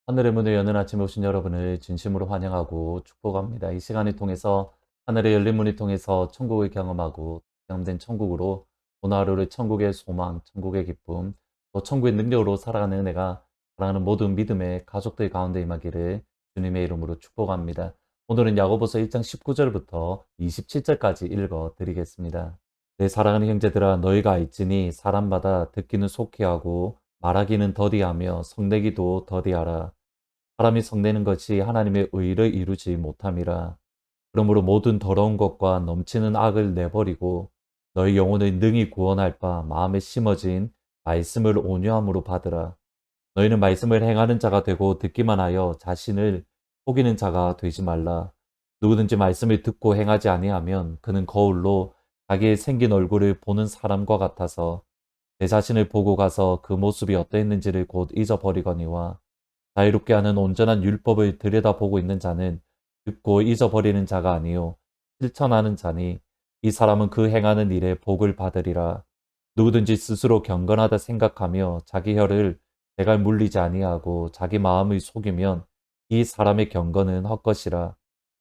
하늘의 문을 여는 아침에 오신 여러분을 진심으로 환영하고 축복합니다. 이 시간을 통해서 하늘의 열린 문을 통해서 천국을 경험하고 경험된 천국으로 오늘 하루를 천국의 소망, 천국의 기쁨, 또 천국의 능력으로 살아가는 은혜가 사랑하는 모든 믿음의 가족들 가운데 임하기를 주님의 이름으로 축복합니다. 오늘은 야고보서 1장 19절부터 27절까지 읽어 드리겠습니다. 내 사랑하는 형제들아 너희가 알지니 사람마다 듣기는 속히 하고 말하기는 더디하며 성내기도 더디하라. 사람이 성내는 것이 하나님의 의를 이루지 못함이라. 그러므로 모든 더러운 것과 넘치는 악을 내버리고 너희 영혼을 능히 구원할 바 마음에 심어진 말씀을 온유함으로 받으라. 너희는 말씀을 행하는 자가 되고 듣기만 하여 자신을 속이는 자가 되지 말라. 누구든지 말씀을 듣고 행하지 아니하면 그는 거울로 자기의 생긴 얼굴을 보는 사람과 같아서 내 자신을 보고 가서 그 모습이 어떠했는지를 곧 잊어버리거니와 자유롭게 하는 온전한 율법을 들여다보고 있는 자는 듣고 잊어버리는 자가 아니요 실천하는 자니 이 사람은 그 행하는 일에 복을 받으리라. 누구든지 스스로 경건하다 생각하며 자기 혀를 제갈 물리지 아니하고 자기 마음을 속이면 이 사람의 경건은 헛것이라.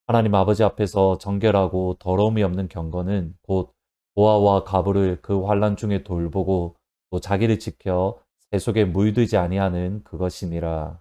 하나님 아버지 앞에서 정결하고 더러움이 없는 경건은 곧 보아와 가부를 그 환난 중에 돌보고 또 자기를 지켜 새 속에 물들지 아니하는 그것이니라.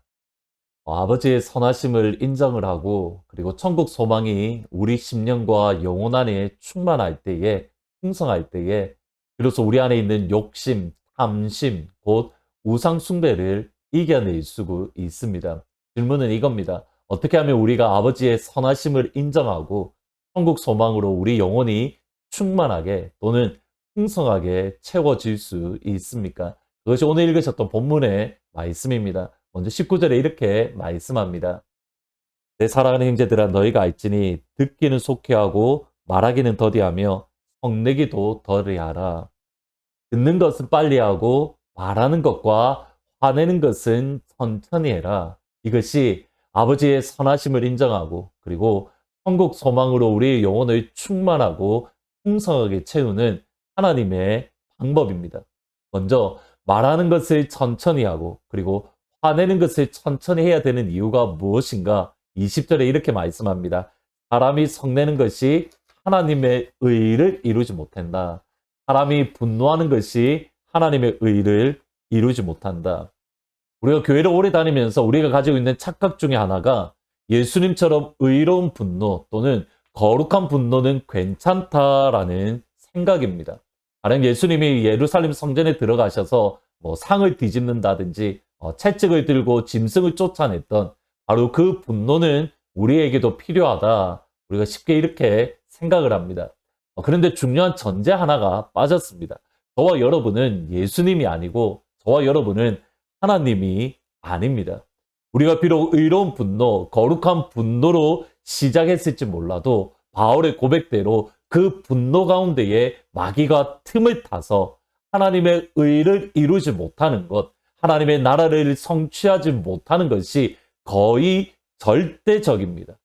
아버지의 선하심을 인정을 하고 그리고 천국 소망이 우리 심령과 영혼 안에 충만할 때에 풍성할 때에 비로소 우리 안에 있는 욕심, 탐심, 곧 우상 숭배를 이겨낼 수 있습니다. 질문은 이겁니다. 어떻게 하면 우리가 아버지의 선하심을 인정하고 천국 소망으로 우리 영혼이 충만하게 또는 풍성하게 채워질 수 있습니까? 그것이 오늘 읽으셨던 본문의 말씀입니다. 먼저 19절에 이렇게 말씀합니다. 내 사랑하는 형제들아 너희가 알지니 듣기는 속히 하고 말하기는 더디하며 성내기도 더디하라. 듣는 것은 빨리 하고 말하는 것과 화내는 것은 천천히 해라. 이것이 아버지의 선하심을 인정하고 그리고 천국 소망으로 우리의 영혼을 충만하고 풍성하게 채우는 하나님의 방법입니다. 먼저 말하는 것을 천천히 하고 그리고 화내는 것을 천천히 해야 되는 이유가 무엇인가? 20절에 이렇게 말씀합니다. 사람이 성내는 것이 하나님의 의를 이루지 못한다. 사람이 분노하는 것이 하나님의 의를 이루지 못한다. 우리가 교회를 오래 다니면서 우리가 가지고 있는 착각 중에 하나가 예수님처럼 의로운 분노 또는 거룩한 분노는 괜찮다라는 생각입니다. 가령 예수님이 예루살렘 성전에 들어가셔서 상을 뒤집는다든지 채찍을 들고 짐승을 쫓아냈던 바로 그 분노는 우리에게도 필요하다. 우리가 쉽게 이렇게 생각을 합니다. 그런데 중요한 전제 하나가 빠졌습니다. 저와 여러분은 예수님이 아니고 저와 여러분은 하나님이 아닙니다. 우리가 비록 의로운 분노, 거룩한 분노로 시작했을지 몰라도 바울의 고백대로 그 분노 가운데에 마귀가 틈을 타서 하나님의 의를 이루지 못하는 것, 하나님의 나라를 성취하지 못하는 것이 거의 절대적입니다.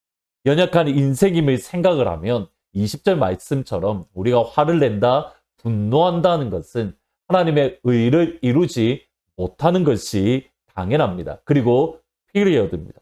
연약한 인생임을 생각을 하면 20절 말씀처럼 우리가 화를 낸다, 분노한다는 것은 하나님의 의를 이루지 못하는 것이 당연합니다. 그리고 피리어드입니다.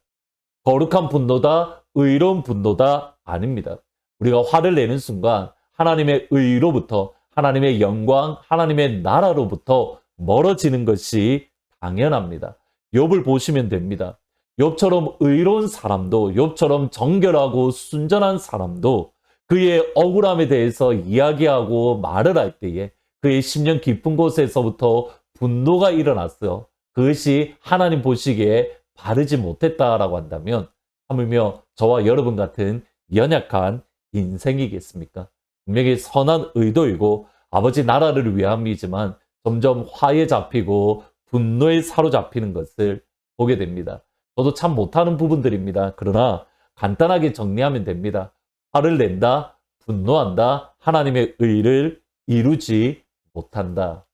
거룩한 분노다, 의로운 분노다 아닙니다. 우리가 화를 내는 순간 하나님의 의로부터 하나님의 영광, 하나님의 나라로부터 멀어지는 것이 당연합니다. 욥을 보시면 됩니다. 욥처럼 의로운 사람도, 욥처럼 정결하고 순전한 사람도 그의 억울함에 대해서 이야기하고 말을 할 때에 그의 심령 깊은 곳에서부터 분노가 일어났어요. 그것이 하나님 보시기에 바르지 못했다라고 한다면 하물며 저와 여러분 같은 연약한 인생이겠습니까? 분명히 선한 의도이고 아버지 나라를 위함이지만 점점 화에 잡히고 분노에 사로잡히는 것을 보게 됩니다. 저도 참 못하는 부분들입니다. 그러나 간단하게 정리하면 됩니다. 화를 낸다, 분노한다, 하나님의 의를 이루지 못한다.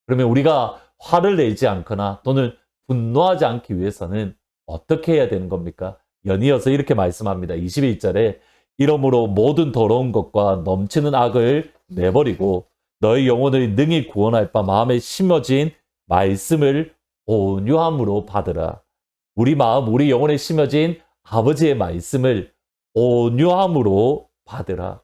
그러면 우리가 화를 내지 않거나 또는 분노하지 않기 위해서는 어떻게 해야 되는 겁니까? 연이어서 이렇게 말씀합니다. 21절에 이러므로 모든 더러운 것과 넘치는 악을 내버리고 너희 영혼을 능히 구원할 바 마음에 심어진 말씀을 온유함으로 받으라. 우리 마음, 우리 영혼에 심어진 아버지의 말씀을 온유함으로 받으라.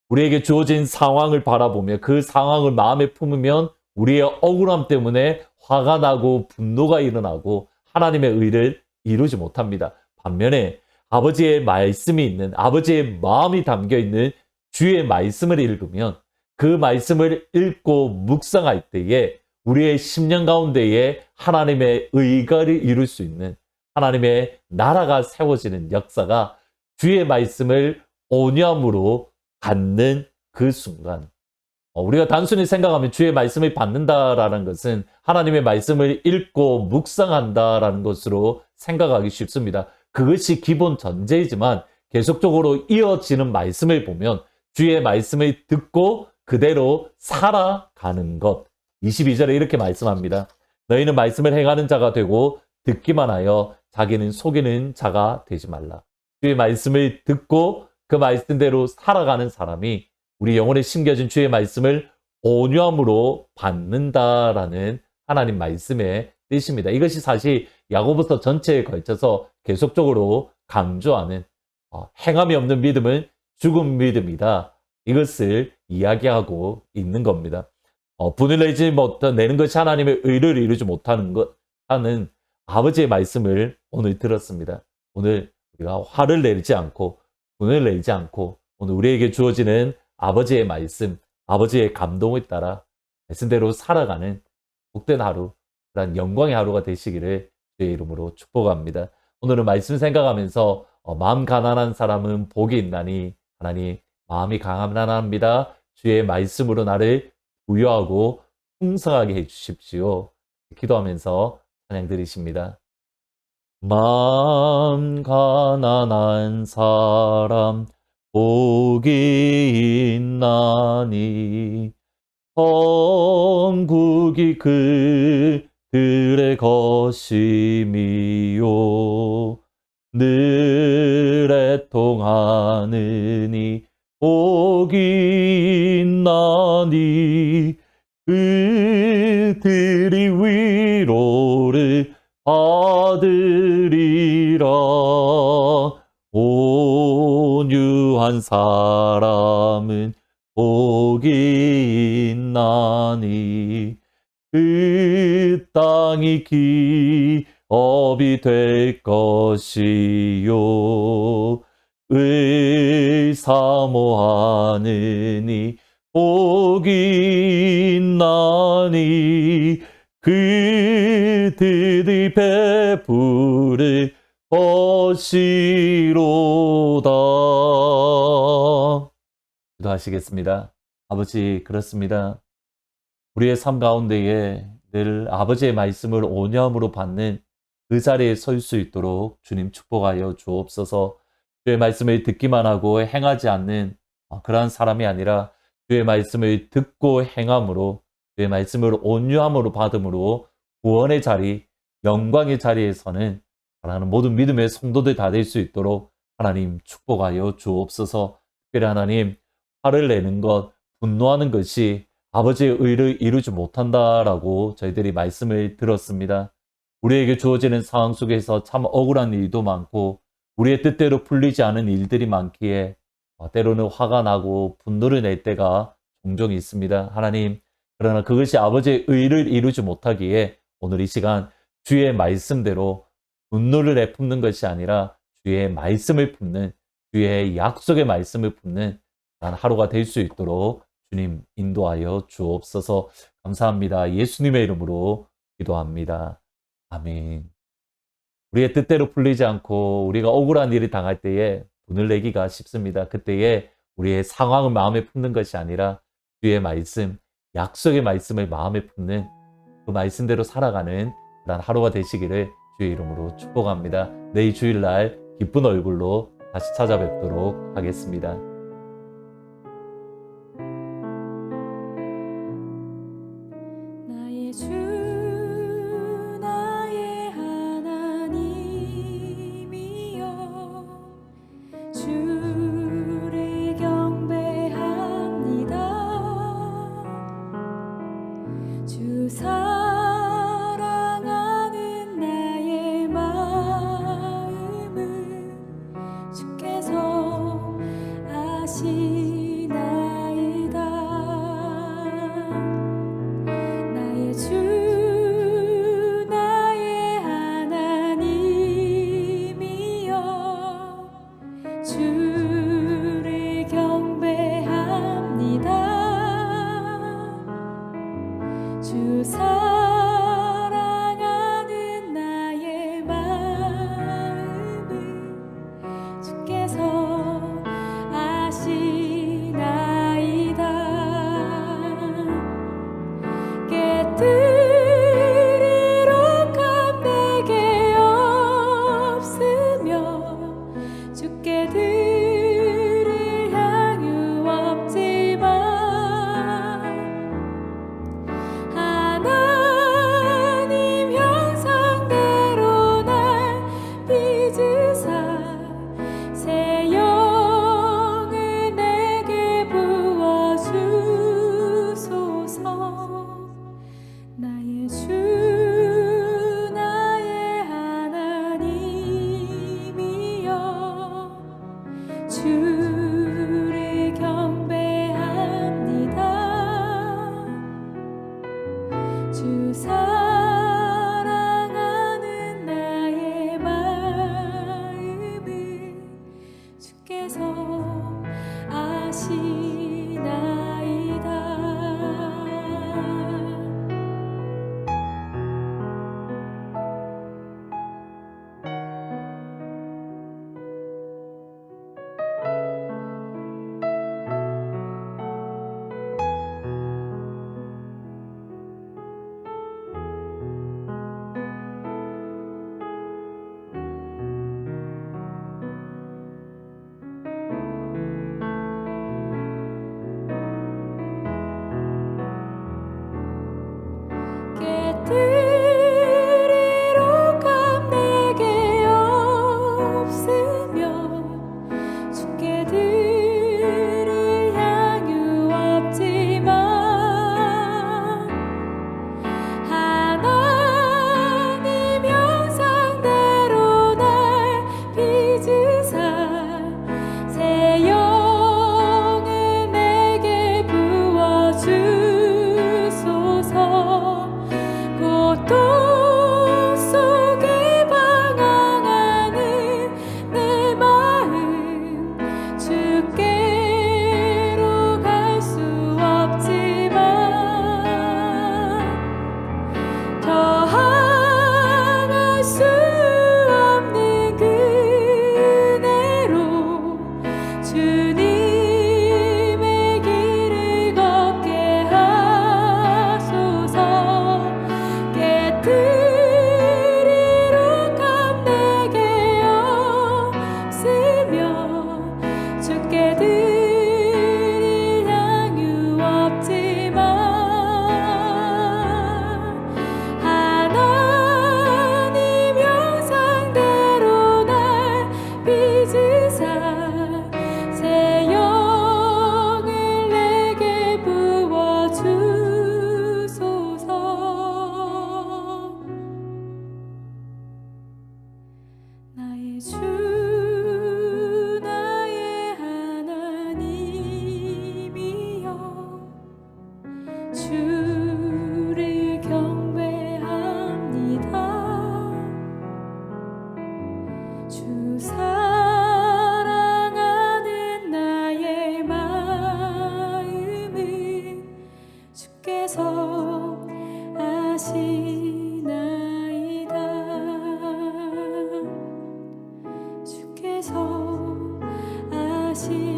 우리에게 주어진 상황을 바라보며 그 상황을 마음에 품으면 우리의 억울함 때문에 화가 나고 분노가 일어나고 하나님의 의를 이루지 못합니다. 반면에 아버지의 말씀이 있는, 아버지의 마음이 담겨 있는 주의 말씀을 읽으면 그 말씀을 읽고 묵상할 때에 우리의 심령 가운데에 하나님의 의가를 이룰 수 있는, 하나님의 나라가 세워지는 역사가 주의 말씀을 온유함으로 받는 그 순간, 우리가 단순히 생각하면 주의 말씀을 받는다라는 것은 하나님의 말씀을 읽고 묵상한다라는 것으로 생각하기 쉽습니다. 그것이 기본 전제이지만 계속적으로 이어지는 말씀을 보면 주의 말씀을 듣고 그대로 살아가는 것. 22절에 이렇게 말씀합니다. 너희는 말씀을 행하는 자가 되고 듣기만 하여 자기는 속이는 자가 되지 말라. 주의 말씀을 듣고 그 말씀대로 살아가는 사람이 우리 영혼에 심겨진 주의 말씀을 온유함으로 받는다라는 하나님 말씀의 뜻입니다. 이것이 사실 야고보서 전체에 걸쳐서 계속적으로 강조하는 행함이 없는 믿음은 죽은 믿음이다. 이것을 이야기하고 있는 겁니다. 분을 내는 것이 하나님의 의를 이루지 못하는 것 하는 아버지의 말씀을 오늘 들었습니다. 오늘 우리가 화를 내지 않고 분을 내지 않고 오늘 우리에게 주어지는 아버지의 말씀, 아버지의 감동에 따라 말씀대로 살아가는 복된 하루, 그런 영광의 하루가 되시기를 주의 이름으로 축복합니다. 오늘은 말씀 생각하면서 마음 가난한 사람은 복이 있나니 하나님 마음이 가난합니다. 주의 말씀으로 나를 부유하고 풍성하게 해주십시오. 기도하면서 찬양 드리십니다. 마음 가난한 사람 복이 있나니 천국이 그들의 것임이요 늘 애통하느니 복이 있나니 그들이 위로를 받으리라. 온유한 사람은 복이 있나니 그 땅이 기업이 될 것이요 의사모하느니 복이 있나니 그들이 베풀을 것이로다. 기도하시겠습니다. 아버지, 그렇습니다. 우리의 삶 가운데에 늘 아버지의 말씀을 온유함으로 받는 그 자리에 설 수 있도록 주님 축복하여 주옵소서. 주의 말씀을 듣기만 하고 행하지 않는 그러한 사람이 아니라 주의 말씀을 듣고 행함으로, 주의 말씀을 온유함으로 받음으로 구원의 자리, 영광의 자리에서는 사랑하는 모든 믿음의 성도들 다 될 수 있도록 하나님 축복하여 주옵소서. 특별히 하나님, 화를 내는 것, 분노하는 것이 아버지의 의를 이루지 못한다라고 저희들이 말씀을 들었습니다. 우리에게 주어지는 상황 속에서 참 억울한 일도 많고 우리의 뜻대로 풀리지 않은 일들이 많기에 때로는 화가 나고 분노를 낼 때가 종종 있습니다. 하나님, 그러나 그것이 아버지의 의를 이루지 못하기에 오늘 이 시간 주의 말씀대로 분노를 내뿜는 것이 아니라 주의 말씀을 품는, 주의 약속의 말씀을 품는 하루가 될 수 있도록 주님 인도하여 주옵소서. 감사합니다. 예수님의 이름으로 기도합니다. 아멘. 우리의 뜻대로 풀리지 않고 우리가 억울한 일을 당할 때에 분을 내기가 쉽습니다. 그때에 우리의 상황을 마음에 품는 것이 아니라 주의 말씀, 약속의 말씀을 마음에 품는 그 말씀대로 살아가는 그런 하루가 되시기를 주의 이름으로 축복합니다. 내일 주일날 기쁜 얼굴로 다시 찾아뵙도록 하겠습니다. 나의 주 나의 하나님이여 주를 경배합니다. 주 사랑하는 나의 마음 주께서 아시나이다. 깨뜨리로 내게 없으며 주께 드릴 향유 없지만 하나님 형상대로 날 빚으사 새 영을 내게 부어주소서. 고통 속에 방황하는 내 마음 주께로 갈 수 없지만 더할 수 없는 그네로 주님의 길을 걷게 하소서. 깨뜨리로 내게 없으며 주께 드릴 향유 없지만 하나님 형상대로 날 빚으사 새 영을 내게 부어주소서. 나의 주 나의 하나님이여 주를 경배합니다. 주 사랑하는 나의 마음은 주께서 아시나이다. 주께서 아시나이다.